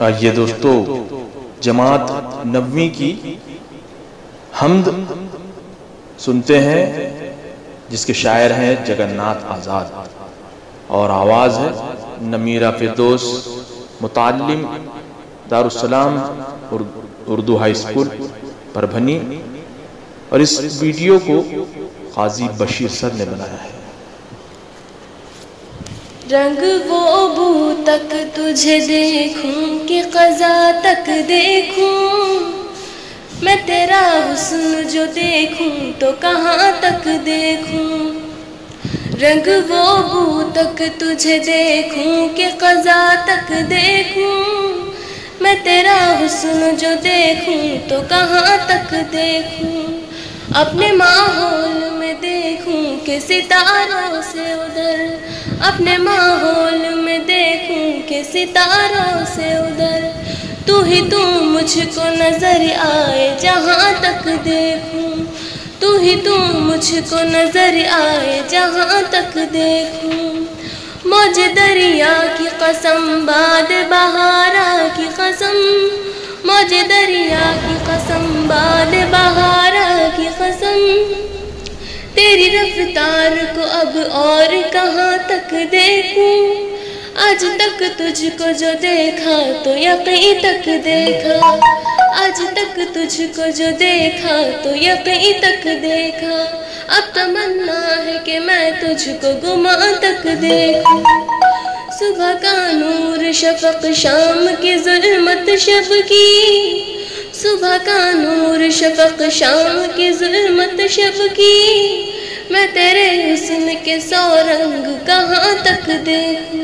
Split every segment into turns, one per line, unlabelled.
آئیے دوستو، جماعت نویں کی حمد سنتے ہیں جس کے شاعر ہیں جگن ناتھ آزاد، اور آواز ہے نمیرہ فردوس، متعلم دارالسلام اردو ہائی اسکول پربھنی، اور اس ویڈیو کو قاضی بشیر سر نے بنایا ہے۔
رنگ وہ بو تک تجھے دیکھوں کہ قضا تک دیکھوں، میں تیرا حسن جو دیکھوں تو کہاں تک دیکھوں۔ رنگ وہ بو تک تجھے دیکھوں کہ قضا تک دیکھوں، میں تیرا حسن جو دیکھوں تو کہاں تک دیکھوں۔ اپنے ماحول میں دیکھوں کہ ستاروں سے ادھر، اپنے ماحول میں دیکھوں کہ ستاروں سے ادھر، تو ہی تو مجھ کو نظر آئے جہاں تک دیکھوں، تو ہی تو مجھ کو نظر آئے جہاں تک دیکھوں۔ موج دریا کی قسم، باد بہارا کی قسم، موج دریا کی قسم، باد بہارا کی قسم، تیری رفتار کو اب اور کہاں تک دیکھوں۔ آج تک تجھ کو جو دیکھا تو یقین تک دیکھا، آج تک تجھ کو جو دیکھا تو یقین تک دیکھا، اب تمنا ہے کہ میں تجھ کو گماں تک دیکھوں۔ صبح کا نور شفق، شام کی ظلمت شب کی، صبح کا نور شفق، شام کی ظلمت شب کی، میں تیرے حسن کے سو رنگ کہاں تک دیکھوں۔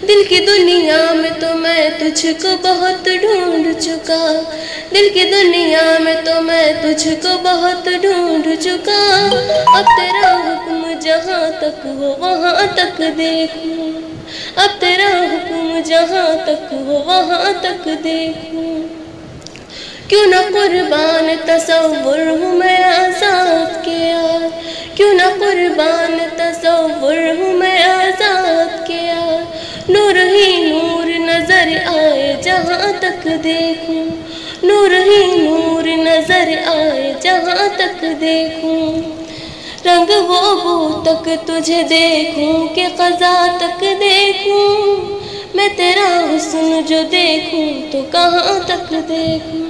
دل کی دنیا میں تو میں تجھ کو بہت ڈھونڈ چکا، دل کی دنیا میں تو میں تجھ کو بہت ڈھونڈ چکا، اب تیرا حکم جہاں تک ہو وہاں تک دیکھوں، اب تیرا حکم جہاں تک ہو وہاں تک دیکھوں۔ کیوں نہ قربان تصور ہوں میں آزاد کے یار، کیوں نہ قربان تصور ہوں میں آزاد کے یار، نور ہی نور نظر آئے جہاں تک دیکھوں، نور ہی نور نظر آئے جہاں تک دیکھوں۔ رنگ وہ بو تک تجھے دیکھوں کہ قضا تک دیکھوں، میں تیرا حسن جو دیکھوں تو کہاں تک دیکھوں۔